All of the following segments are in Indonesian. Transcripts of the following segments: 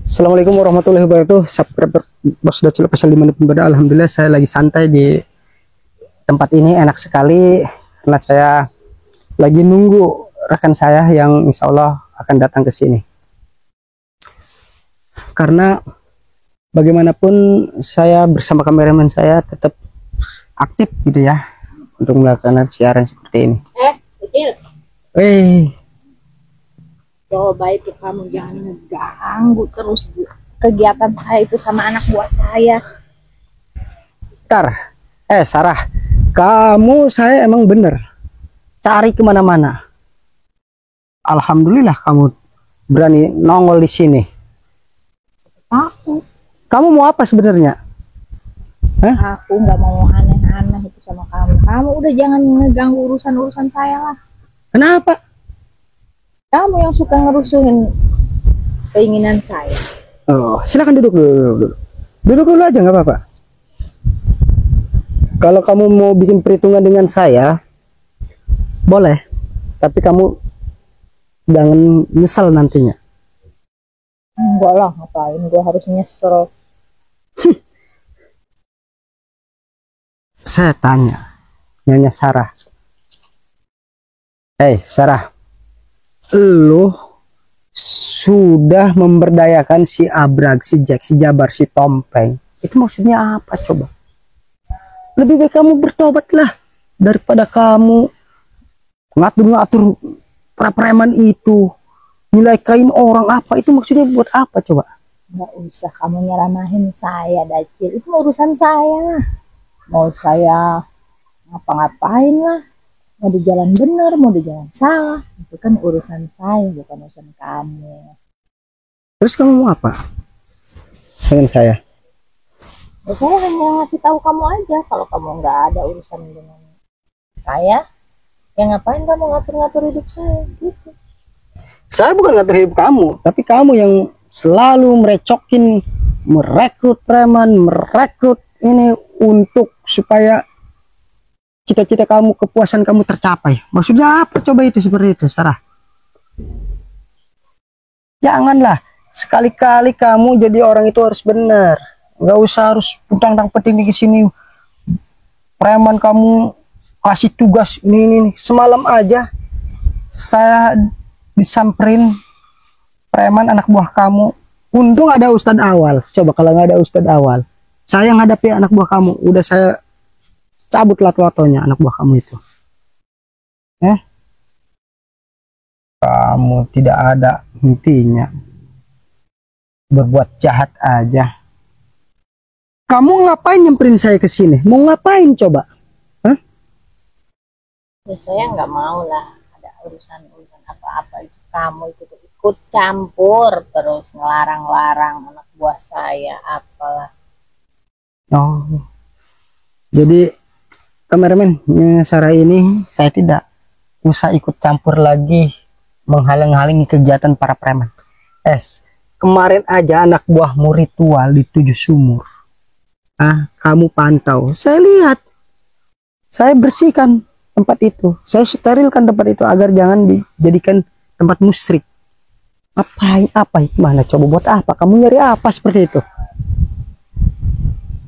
Assalamualaikum warahmatullahi wabarakatuh. Subscriber Bos Dacil pasal 5 menit pada. Alhamdulillah saya lagi santai di tempat ini, enak sekali karena saya lagi nunggu rekan saya yang insya Allah akan datang ke sini. Karena bagaimanapun saya bersama kameramen saya tetap aktif gitu ya untuk melakukan siaran seperti ini. Kecil. Coba itu kamu jangan mengganggu terus kegiatan saya itu sama anak buah saya. Bentar, Sarah, kamu saya emang bener cari kemana-mana. Alhamdulillah kamu berani nongol di sini. Aku Kamu mau apa sebenarnya? Aku nggak mau aneh-aneh itu sama kamu. Kamu udah jangan ngeganggu urusan saya lah. Kenapa? Kamu yang suka ngerusuhin keinginan saya. Oh, silakan duduk dulu. Duduk dulu aja nggak apa-apa. Kalau kamu mau bikin perhitungan dengan saya, boleh. Tapi kamu jangan nyesel nantinya. Enggak lah, ngapain gue harus nyesel. Saya tanya, Nyonya Sarah. Sarah, lu sudah memberdayakan si Abrag, si Jack, si Jabar, si Tompeng. Itu maksudnya apa coba? Lebih baik kamu bertobatlah daripada kamu ngatur-ngatur para preman itu, nyelakain orang. Apa itu maksudnya, buat apa coba? Nggak usah kamu nyeramahin saya, Dacil. Itu urusan saya. Mau saya ngapa-ngapain lah, mau di jalan benar, mau di jalan salah, itu kan urusan saya, bukan urusan kamu. Terus kamu mau apa dengan saya? Ya, saya hanya ngasih tahu kamu aja, kalau kamu nggak ada urusan dengan saya, ya ngapain kamu ngatur-ngatur hidup saya gitu. Saya bukan ngatur hidup kamu, tapi kamu yang selalu merecokin, merekrut preman, merekrut ini untuk supaya cita-cita kamu, kepuasan kamu tercapai. Maksudnya apa coba itu seperti itu, Sarah? Janganlah sekali-kali kamu jadi orang itu harus benar. Nggak usah harus puntang-puting di sini. Preman kamu kasih tugas ini. Semalam aja saya disamperin preman anak buah kamu. Untung ada Ustadz Awal. Coba kalau nggak ada Ustadz Awal, saya menghadapi anak buah kamu. Udah saya cabut lato-latonya anak buah kamu itu. Kamu tidak ada hentinya berbuat jahat aja. Kamu ngapain nyemperin saya ke sini? Mau ngapain coba? Ya saya nggak mau lah ada urusan apa-apa itu, kamu ikut campur terus ngelarang-larang anak buah saya apalah. Oh, jadi kameramen, Sarah ini saya tidak usah ikut campur lagi menghalang-halangi kegiatan para preman. Kemarin aja anak buahmu ritual di 7 sumur. Kamu pantau, saya lihat, saya bersihkan tempat itu, saya sterilkan tempat itu agar jangan dijadikan tempat musyrik. Apa itu, mana coba, buat apa kamu nyari apa seperti itu?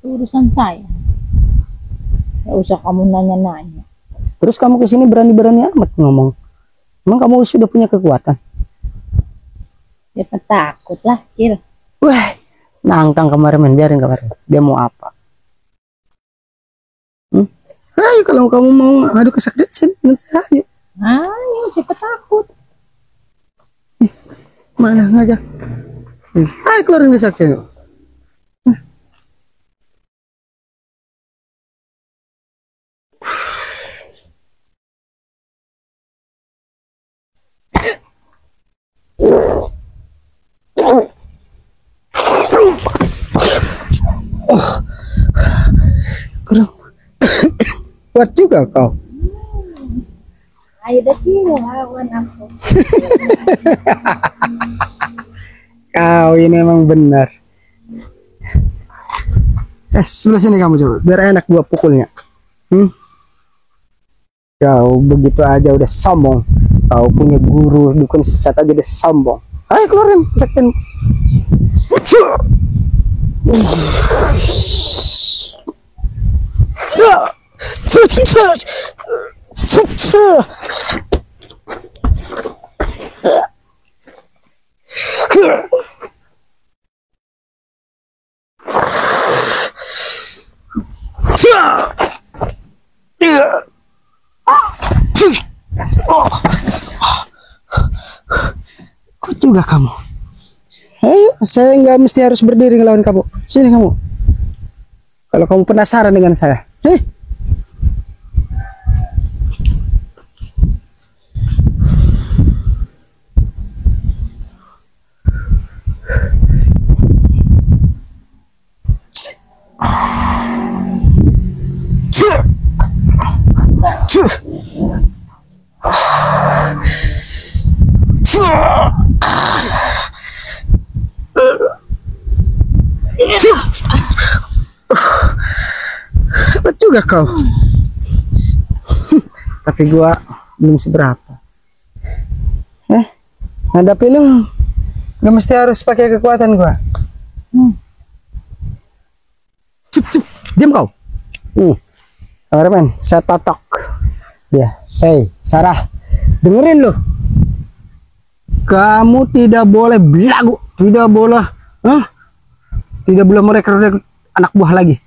Urusan saya, nggak usah kamu nanya-nanya. Terus kamu kesini berani-berani amat ngomong. Emang kamu sudah punya kekuatan? Ya takut lah, Kil. Wah, nangkang kameramen, biarin kameramen. Dia mau apa? Ayo kalau kamu mau adu kesaktian dengan saya, ayo. Ayo, siapa takut? Mana ngajak? Ayo keluarin kesaksian. Kurang kuat juga kau. Ayo Dacil, lawan aku. Kau ini memang benar. Sebelah sini kamu coba, biar enak gua pukulnya. Kau begitu aja udah sombong. Kau punya guru dukun sesat aja udah sombong. Ayo keluarin sekten. Kok juga kamu? Ayo, saya nggak mesti harus berdiri ngelawan kamu. Sini kamu. Kalau kamu penasaran dengan saya, hebat juga kau. Tapi gua belum seberapa. Hadapi lu gak mesti harus pakai kekuatan gua. Cup, diam kau. Kameramen, saya totok dia. Hei Sarah, dengerin lu. Kamu tidak boleh belagu, tidak boleh merekrut anak buah lagi.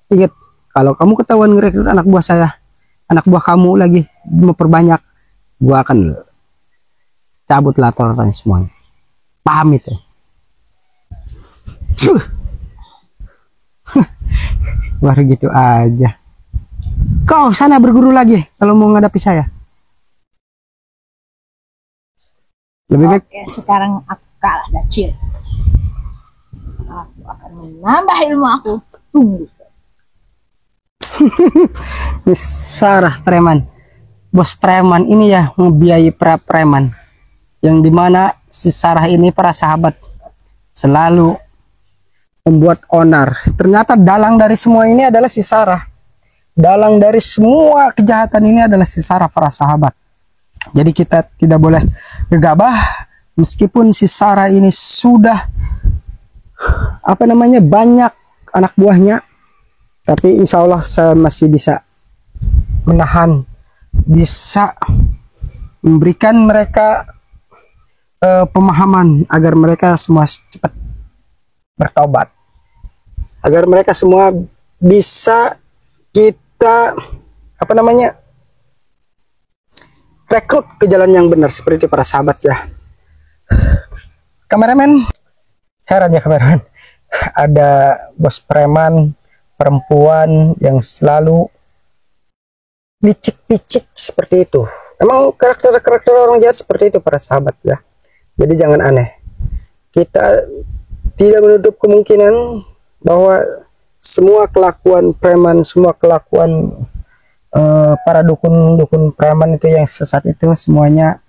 Ingat, kalau kamu ketahuan ngerekrut anak buah saya, anak buah kamu lagi memperbanyak, gua akan cabut laporan semuanya. Paham itu? Baru gitu aja. Kau sana berguru lagi kalau mau menghadapi saya. Lebih baik. Oke, sekarang aku kalah Dacil. Aku akan menambah ilmu aku. Tunggu. Sarah preman, bos preman ini ya ngebiayai para preman, yang dimana si Sarah ini para sahabat selalu membuat onar. Ternyata dalang dari semua ini adalah si Sarah. Dalang dari semua kejahatan ini adalah si Sarah para sahabat. Jadi kita tidak boleh gegabah, meskipun si Sarah ini sudah banyak anak buahnya, tapi insya Allah saya masih bisa menahan, bisa memberikan mereka pemahaman agar mereka semua cepat bertobat, agar mereka semua bisa kita rekrut ke jalan yang benar seperti para sahabat ya. Kameramen, heran ya kameramen, ada bos preman perempuan yang selalu licik-licik seperti itu. Emang karakter orang jahat seperti itu para sahabat ya. Jadi jangan aneh. Kita tidak menutup kemungkinan bahwa semua kelakuan preman, semua kelakuan para dukun preman itu yang sesat itu semuanya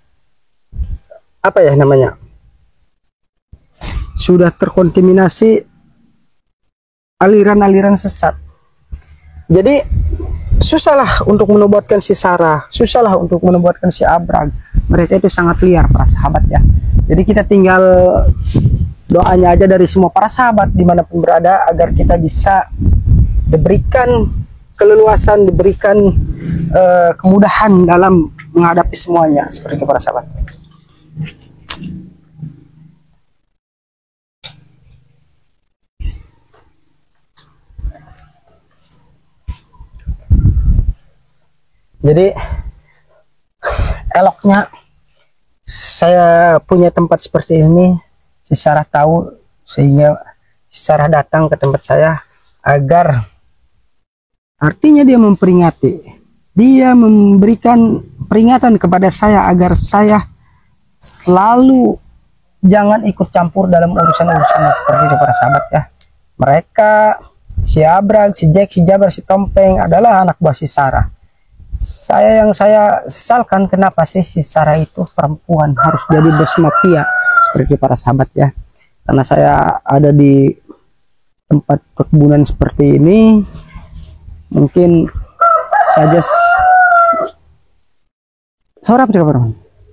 sudah terkontaminasi aliran-aliran sesat. Jadi susahlah untuk menubuatkan si Sarah, susahlah untuk menubuatkan si Abrag. Mereka itu sangat liar para sahabat ya. Jadi kita tinggal doanya aja dari semua para sahabat dimanapun berada, agar kita bisa diberikan keleluasan, diberikan kemudahan dalam menghadapi semuanya seperti itu para sahabat. Jadi eloknya saya punya tempat seperti ini, si Sarah tahu, sehingga si Sarah datang ke tempat saya agar artinya dia memperingati, dia memberikan peringatan kepada saya agar saya selalu jangan ikut campur dalam urusan-urusan seperti itu para sahabat ya. Mereka, si Abrag, si Jack, si Jabar, si Tompeng adalah anak buah si Sarah. Yang saya sesalkan, kenapa sih si Sarah itu perempuan harus jadi bos mafia seperti para sahabat ya. Karena saya ada di tempat perkebunan seperti ini, mungkin saja suara apa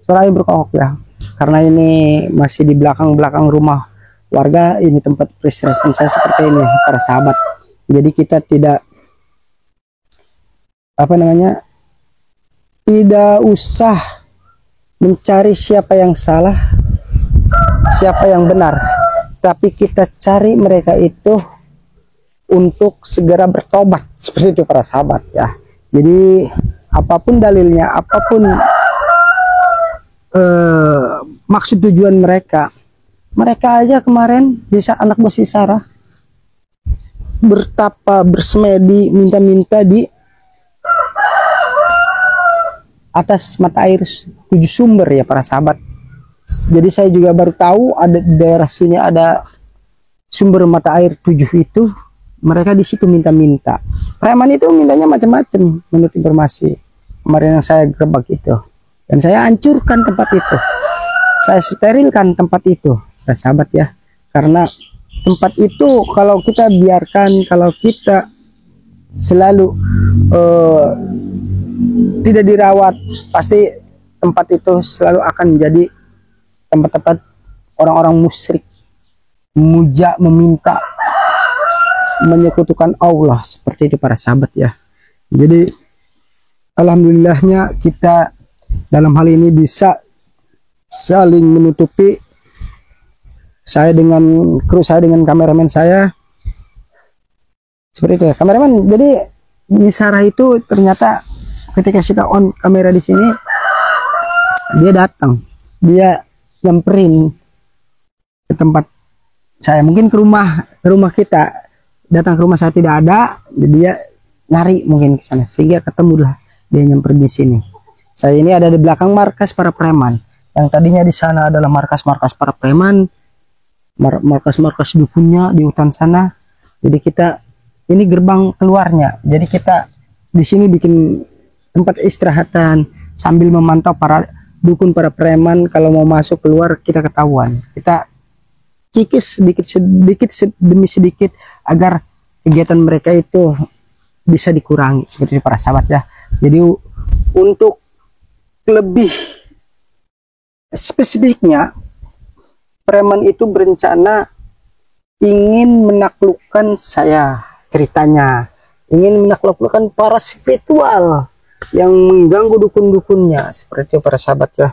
suara ayam berkokok ya. Karena ini masih di belakang rumah warga, ini tempat peristirahatan saya seperti ini para sahabat. Jadi kita tidak apa namanya, tidak usah mencari siapa yang salah, siapa yang benar, tapi kita cari mereka itu untuk segera bertobat, seperti itu para sahabat ya. Jadi apapun dalilnya, apapun maksud tujuan mereka aja kemarin bisa anak buah si Sarah bertapa bersemedi minta-minta di atas mata air 7 sumber ya para sahabat. Jadi saya juga baru tahu ada di daerah sini ada sumber mata air 7 itu. Mereka di situ minta-minta. Preman itu mintanya macam-macam menurut informasi kemarin yang saya gerebek itu. Dan saya hancurkan tempat itu. Saya sterilkan tempat itu, para sahabat ya. Karena tempat itu kalau kita biarkan, kalau kita selalu tidak dirawat, pasti tempat itu selalu akan menjadi tempat-tempat orang-orang musyrik, meminta, menyekutukan Allah, seperti itu para sahabat ya. Jadi alhamdulillahnya kita dalam hal ini bisa saling menutupi, saya dengan kru saya dengan kameramen saya, seperti itu ya kameramen. Jadi di Sarah itu ternyata ketika kita on kamera di sini, dia datang, dia nyamperin ke tempat saya, mungkin ke rumah kita, datang ke rumah saya tidak ada, dia nyari mungkin ke sana sehingga ketemulah dia nyamperin di sini. Saya ini ada di belakang markas para preman, yang tadinya di sana adalah markas-markas para preman, markas-markas dukunnya di hutan sana. Jadi kita ini gerbang keluarnya, jadi kita di sini bikin tempat istirahatan sambil memantau para dukun, para preman. Kalau mau masuk keluar kita ketahuan, kita kikis sedikit demi sedikit agar kegiatan mereka itu bisa dikurangi, seperti para sahabat ya. Jadi untuk lebih spesifiknya, preman itu berencana ingin menaklukkan saya, ceritanya ingin menaklukkan para spiritual yang mengganggu dukun-dukunnya, seperti itu para sahabat ya.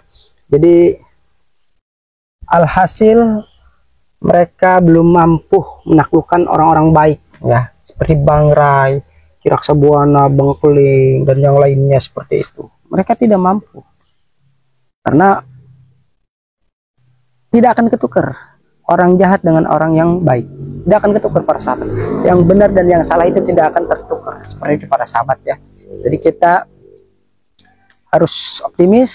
Jadi alhasil mereka belum mampu menaklukkan orang-orang baik ya, seperti Bang Rai, Kiraksa Buana, Bang Keling, dan yang lainnya seperti itu. Mereka tidak mampu karena tidak akan ketukar orang jahat dengan orang yang baik, tidak akan ketukar para sahabat. Yang benar dan yang salah itu tidak akan tertukar, seperti itu para sahabat ya. Jadi kita harus optimis,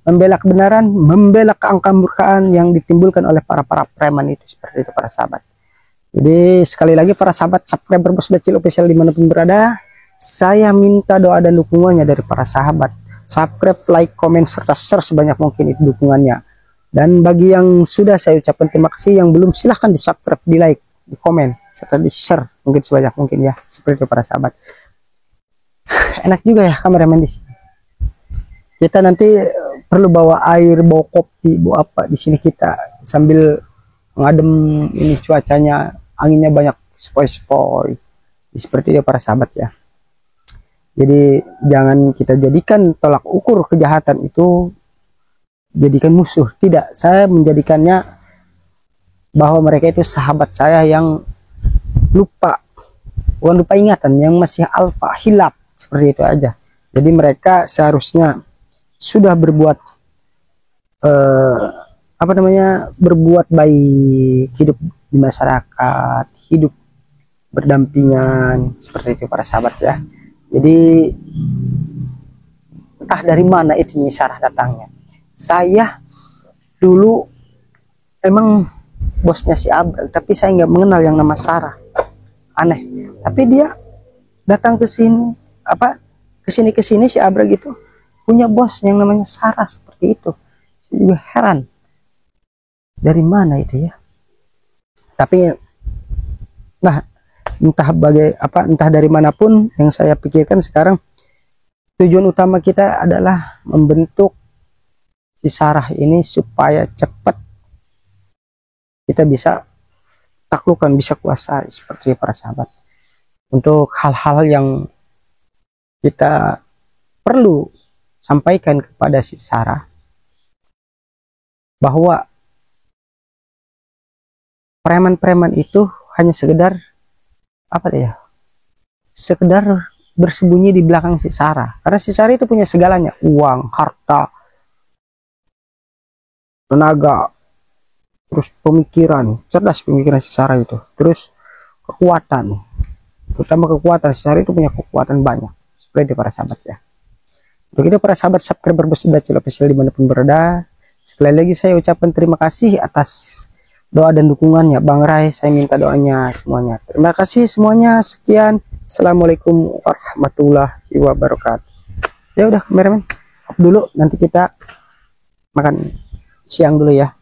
membela kebenaran, membela keangka-murkaan yang ditimbulkan oleh para preman itu, seperti itu para sahabat. Jadi sekali lagi para sahabat subscriber Bos Dacil Official dimanapun berada, saya minta doa dan dukungannya dari para sahabat. Subscribe, like, komen, serta share sebanyak mungkin itu dukungannya. Dan bagi yang sudah, saya ucapkan terima kasih. Yang belum, silahkan di subscribe, di like, di komen, serta di share mungkin sebanyak mungkin ya, seperti itu para sahabat. Enak juga ya kameramen di sini. Kita nanti perlu bawa air, bawa kopi, bawa apa di sini kita sambil ngadem ini cuacanya, anginnya banyak sepoi-sepoi, seperti itu para sahabat ya. Jadi jangan kita jadikan tolak ukur kejahatan itu jadikan musuh, tidak. Saya menjadikannya bahwa mereka itu sahabat saya yang lupa, bukan lupa ingatan, yang masih alfa, hilap, seperti itu aja. Jadi mereka seharusnya sudah berbuat apa namanya, berbuat baik, hidup di masyarakat, hidup berdampingan, seperti itu para sahabat ya. Jadi entah dari mana itu Sarah datangnya. Saya dulu emang bosnya si Abra, tapi saya nggak mengenal yang nama Sarah. Aneh. Tapi dia datang ke sini, apa ke sini si Abra gitu, punya bos yang namanya Sarah, seperti itu. Saya juga heran dari mana itu ya. Tapi nah, entah dari manapun, yang saya pikirkan sekarang tujuan utama kita adalah membentuk si Sarah ini supaya cepat kita bisa taklukkan, bisa kuasai seperti para sahabat. Untuk hal-hal yang kita perlu sampaikan kepada si Sarah, bahwa preman-preman itu hanya sekedar apa ya, sekedar bersembunyi di belakang si Sarah, karena si Sarah itu punya segalanya, uang, harta, tenaga, terus pemikiran, cerdas pemikiran si Sarah itu, terus kekuatan, terutama kekuatan. Si Sarah itu punya kekuatan banyak seperti para sahabat ya. Untuk itu para sahabat subscriber Bersudah Cil Official dimanapun berada, sekali lagi saya ucapkan terima kasih atas doa dan dukungannya Bang Rai. Saya minta doanya semuanya. Terima kasih semuanya. Sekian. Assalamualaikum warahmatullahi wabarakatuh. Ya udah kameramen, up dulu, nanti kita makan siang dulu ya.